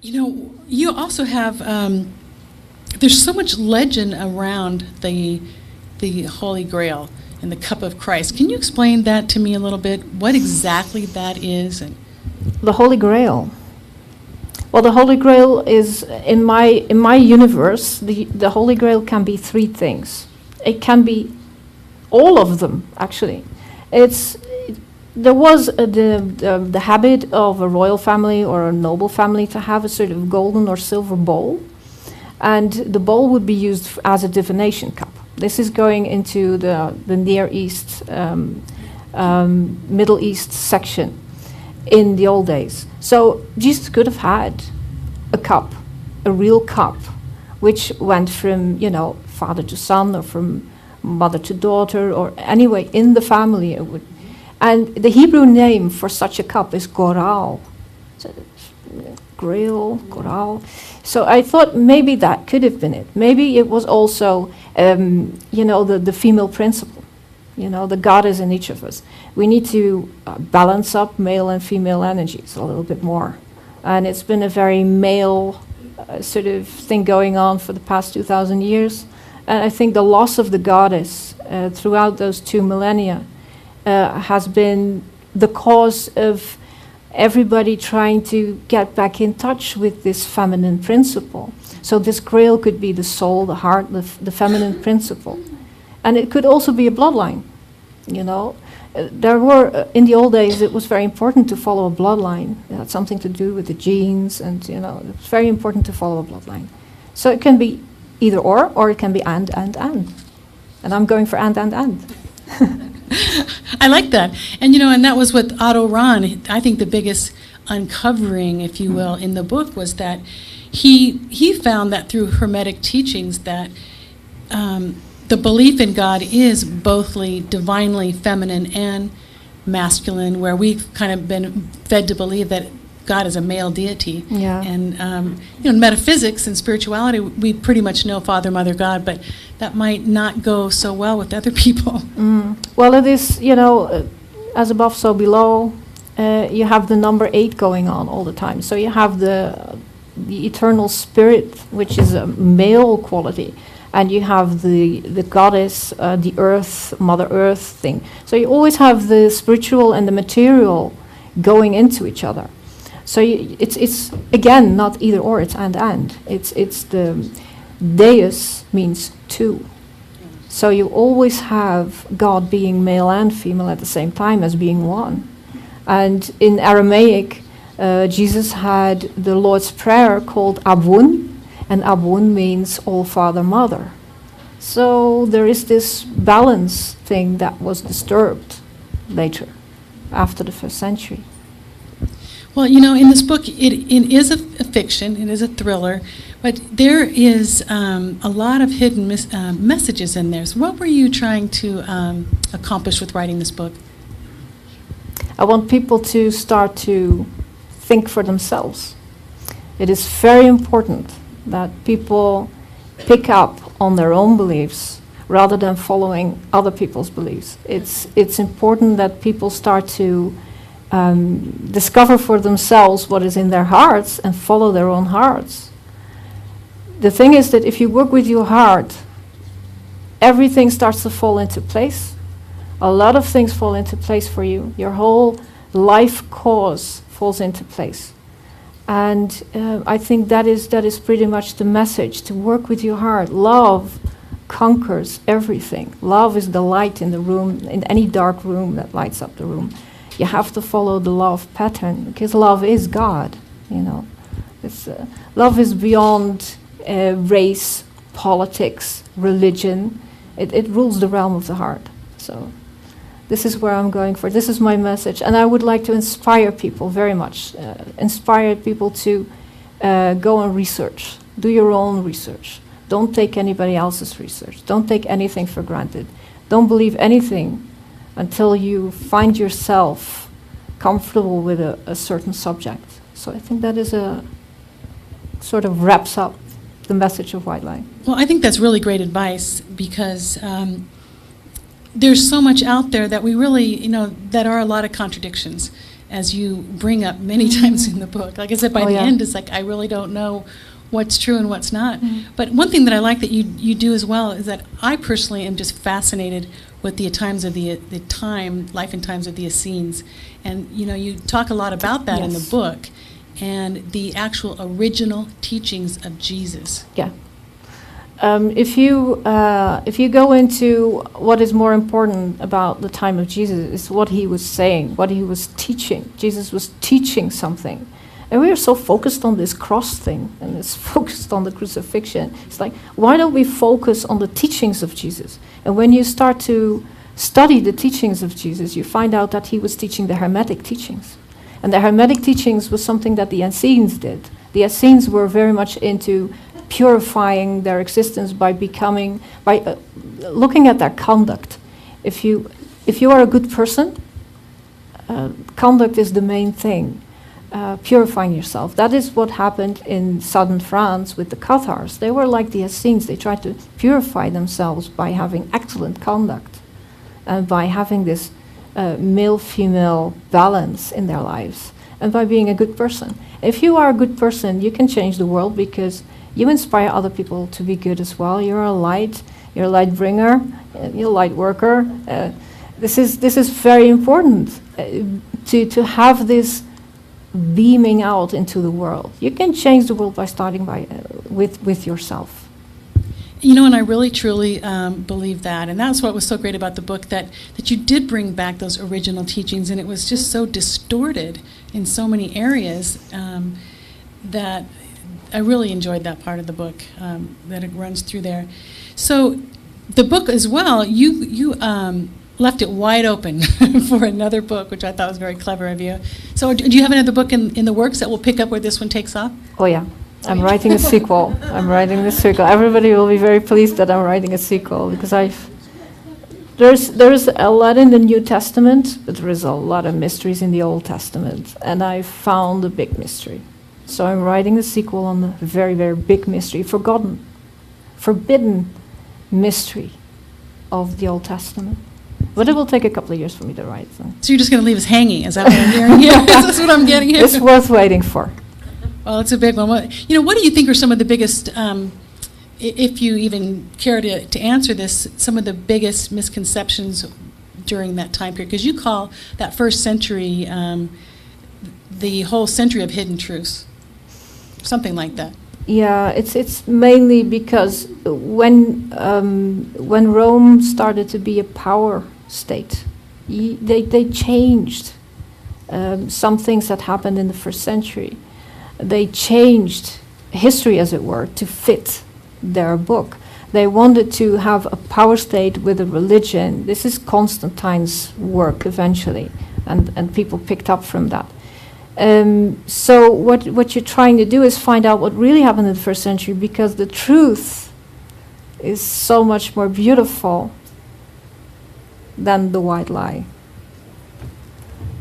You also have, there's so much legend around the Holy Grail and the cup of Christ. Can you explain that to me a little bit? What exactly that is? And The Holy Grail. Well, the Holy Grail is, in my universe, the Holy Grail can be three things. It can be all of them, actually. There was the habit of a royal family or a noble family to have a sort of golden or silver bowl, and the bowl would be used as a divination cup. This is going into the Near East, Middle East section in the old days. So Jesus could have had a cup, a real cup, which went from, father to son, or from mother to daughter, or anyway, in the family it would. And the Hebrew name for such a cup is goral. So grail, goral. So I thought maybe that could have been it. Maybe it was also, the female principle. The goddess in each of us. We need to balance up male and female energies a little bit more. And it's been a very male sort of thing going on for the past 2,000 years. And I think the loss of the goddess throughout those 2 millennia has been the cause of everybody trying to get back in touch with this feminine principle. So this grail could be the soul, the heart, the feminine principle. And it could also be a bloodline, There were, in the old days, it was very important to follow a bloodline. It had something to do with the genes, and, it's very important to follow a bloodline. So it can be either or it can be and. And I'm going for and. I like that. And, and that was what Otto Rahn, I think the biggest uncovering, if you will, in the book was that he found that through Hermetic teachings that the belief in God is bothly divinely feminine and masculine, where we've kind of been fed to believe that God is a male deity. Yeah. And, in metaphysics and spirituality, we pretty much know Father, Mother, God, but that might not go so well with other people. Well, it is, as above, so below. You have the number 8 going on all the time. So you have the eternal spirit, which is a male quality. And you have the goddess, the earth, Mother Earth thing. So you always have the spiritual and the material going into each other. So it's again not either or, it's and. It's the Deus means two. So you always have God being male and female at the same time as being one. And in Aramaic, Jesus had the Lord's Prayer called Abun, and Abun means all Father, Mother. So there is this balance thing that was disturbed later, after the 1st century. Well, in this book, it is a fiction, it is a thriller, but there is a lot of hidden messages in there. So what were you trying to accomplish with writing this book? I want people to start to think for themselves. It is very important that people pick up on their own beliefs rather than following other people's beliefs. It's important that people start to discover for themselves what is in their hearts and follow their own hearts. The thing is that if you work with your heart, everything starts to fall into place. A lot of things fall into place for you. Your whole life cause falls into place. And I think that is pretty much the message, to work with your heart. Love conquers everything. Love is the light in the room, in any dark room that lights up the room. You have to follow the love pattern, because love is God, It's, love is beyond race, politics, religion. It rules the realm of the heart. So this is where I'm going for. This is my message. And I would like to inspire people very much. Inspire people to go and research. Do your own research. Don't take anybody else's research. Don't take anything for granted. Don't believe anything until you find yourself comfortable with a certain subject. So I think that is sort of wraps up the message of White Light. Well, I think that's really great advice, because there's so much out there that we really, that are a lot of contradictions. as you bring up many times in the book. Like I said, by the end, it's like, I really don't know what's true and what's not. But one thing that I like that you do as well is that I personally am just fascinated with the times of the life and times of the Essenes. And, you talk a lot about that in the book, and the actual original teachings of Jesus. Yeah. If you go into what is more important about the time of Jesus, is what he was saying, what he was teaching. Jesus was teaching something. And we are so focused on this cross thing, and it's focused on the crucifixion. It's like, why don't we focus on the teachings of Jesus? And when you start to study the teachings of Jesus, you find out that he was teaching the Hermetic teachings. And the Hermetic teachings was something that the Essenes did. The Essenes were very much into purifying their existence by looking at their conduct. If you are a good person, conduct is the main thing. Purifying yourself. That is what happened in southern France with the Cathars. They were like the Essenes. They tried to purify themselves by having excellent conduct and by having this male-female balance in their lives and by being a good person. If you are a good person, you can change the world because you inspire other people to be good as well. You're a light bringer, you're a light worker. This is very important to have this beaming out into the world. You can change the world by starting with yourself. And I really truly believe that, and that's what was so great about the book, that you did bring back those original teachings, and it was just so distorted in so many areas that I really enjoyed that part of the book, that it runs through there. So the book as well, you left it wide open for another book, which I thought was very clever of you. So do you have another book in the works that will pick up where this one takes off? Oh yeah, I'm writing a sequel. Everybody will be very pleased that I'm writing a sequel, because there's a lot in the New Testament, but there is a lot of mysteries in the Old Testament, and I found a big mystery. So I'm writing a sequel on the very, very big mystery, forbidden mystery of the Old Testament. But it will take a couple of years for me to write. So you're just going to leave us hanging? Is that what I'm hearing here? That's what I'm getting here. It's worth waiting for. Well, it's a big one. What do you think are some of the biggest, if you even care to answer this, some of the biggest misconceptions during that time period? Because you call that first century the whole century of hidden truths, something like that. Yeah, it's mainly because when Rome started to be a power state, they changed some things that happened in the first century. They changed history, as it were, to fit their book. They wanted to have a power state with a religion. This is Constantine's work eventually, and people picked up from that. So what you're trying to do is find out what really happened in the first century, because the truth is so much more beautiful than the white lie.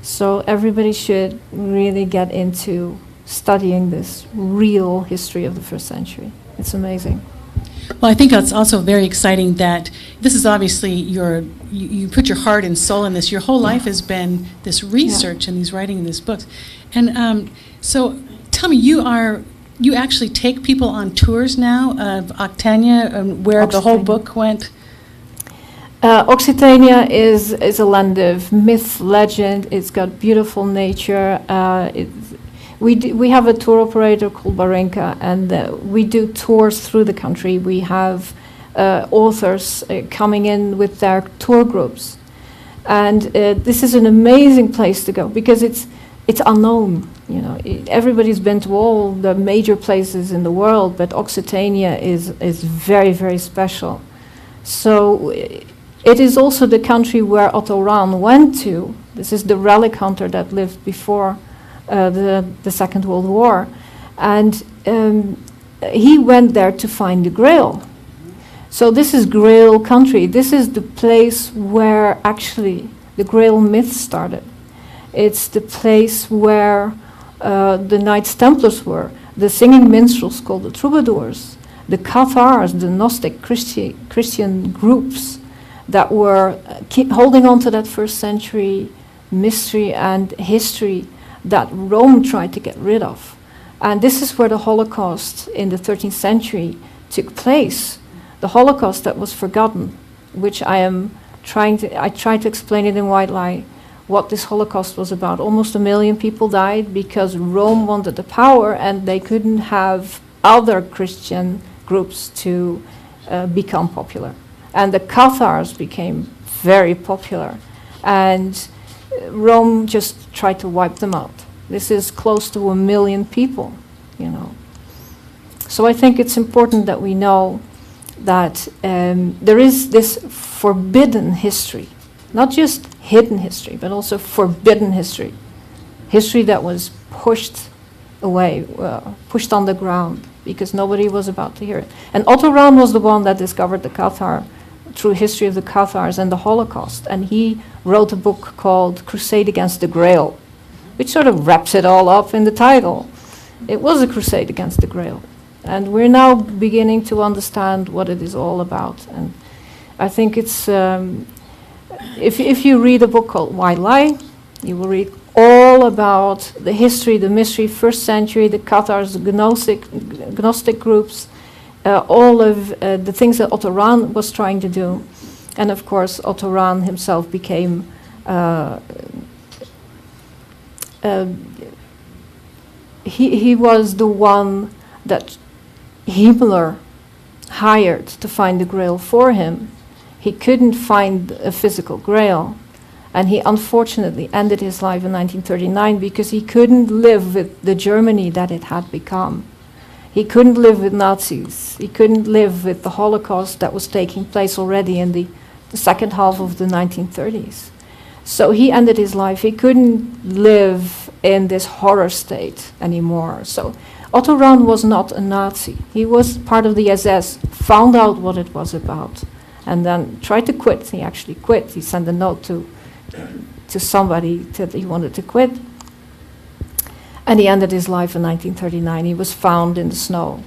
So everybody should really get into studying this real history of the first century. It's amazing. Well, I think it's also very exciting that this is obviously you put your heart and soul in this. Your whole life has been this research and these writing in these books. And so tell me, you actually take people on tours now of Occitania, where the whole book went? Occitania is a land of myth, legend. It's got beautiful nature. We have a tour operator called Barenka, and we do tours through the country. We have authors coming in with their tour groups, and this is an amazing place to go because it's unknown. Everybody's been to all the major places in the world, but Occitania is very, very special. So it is also the country where Otto Rahn went to. This is the relic hunter that lived before the Second World War, and he went there to find the Grail. So this is Grail country. This is the place where actually the Grail myth started. It's the place where the Knights Templars were, the singing minstrels called the troubadours, the Cathars, the Gnostic Christian groups that were holding on to that first century mystery and history that Rome tried to get rid of. And this is where the Holocaust in the 13th century took place. The Holocaust that was forgotten, which I try to explain it in White Lie, what this Holocaust was about. Almost 1 million people died because Rome wanted the power and they couldn't have other Christian groups to become popular. And the Cathars became very popular. And Rome just tried to wipe them out. This is close to 1 million people, you know. So I think it's important that we know that there is this forbidden history, not just hidden history, but also forbidden history. History that was pushed away, pushed on the ground, because nobody was about to hear it. And Otto Rahn was the one that discovered the Cathar, true history of the Cathars and the Holocaust. And he wrote a book called Crusade Against the Grail, which sort of wraps it all up in the title. It was a crusade against the Grail. And we're now beginning to understand what it is all about. And I think it's, if you read a book called White Lie, you will read all about the history, the mystery, first century, the Cathars, the Gnostic groups, all of the things that Otto Rahn was trying to do. And of course, Otto Rahn himself became he was the one that Himmler hired to find the Grail for him. He couldn't find a physical Grail, and he unfortunately ended his life in 1939 because he couldn't live with the Germany that it had become. He couldn't live with Nazis. He couldn't live with the Holocaust that was taking place already in the second half of the 1930s. So he ended his life. He couldn't live in this horror state anymore. So Otto Rahn was not a Nazi. He was part of the SS, found out what it was about, and then tried to quit. He actually quit. He sent a note to somebody that he wanted to quit. And he ended his life in 1939. He was found in the snow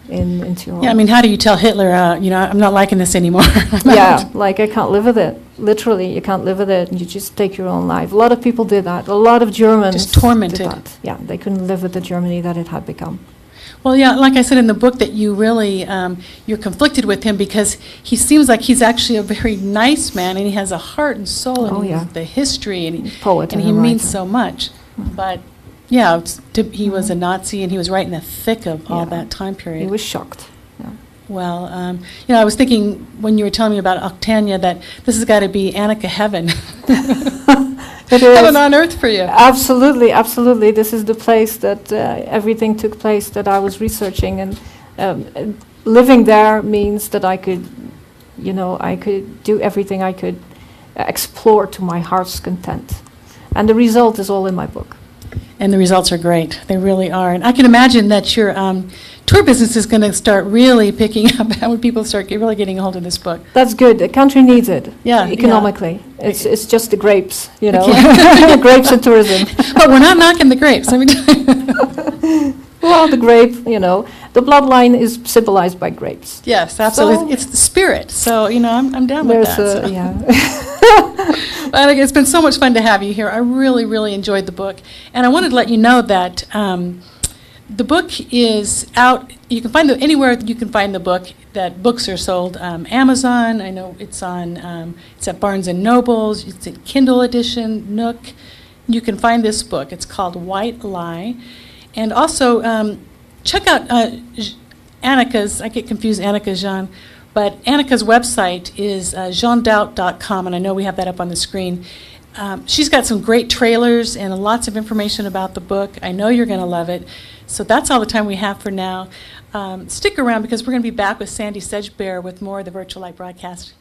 in Tyrol. Yeah, I mean, how do you tell Hitler, you know, I'm not liking this anymore? Yeah, like, I can't live with it. Literally, you can't live with it, and you just take your own life. A lot of people did that. A lot of Germans just tormented. did that. Yeah, they couldn't live with the Germany that it had become. Well, yeah, like I said in the book, that you really, you're conflicted with him because he seems like he's actually a very nice man, and he has a heart and soul, and he has the history, and he means so much. But yeah, he was a Nazi, and he was right in the thick of all that time period. He was shocked. Yeah. Well, you know, I was thinking when you were telling me about Octania that this has got to be Annika heaven. It is. Heaven on earth for you. Absolutely, absolutely. This is the place that everything took place that I was researching, and living there means that I could, you know, I could do everything I could explore to my heart's content. And the result is all in my book. And the results are great. They really are. And I can imagine that your tour business is going to start really picking up when people start really getting a hold of this book. That's good. The country needs it. Yeah, economically. Yeah. It's just the grapes, you know. Okay. Grapes and tourism. But we're not knocking the grapes. I mean, well, the grape, you know, the bloodline is symbolized by grapes. Yes, absolutely. So it's the spirit. So, you know, I'm down with that. So. Yeah. But it's been so much fun to have you here. I really, really enjoyed the book. And I wanted to let you know that the book is out. You can find it anywhere you can find the book, that books are sold. Amazon, I know it's on, it's at Barnes & Nobles, it's in Kindle edition, Nook. You can find this book. It's called White Lie. And also, check out Annika's, I get confused, Annika Jeanne, but Annika's website is jeanned'aout.com, and I know we have that up on the screen. She's got some great trailers and lots of information about the book. I know you're going to love it. So that's all the time we have for now. Stick around because we're going to be back with Sandy Sedgbear with more of the Virtual Light broadcast.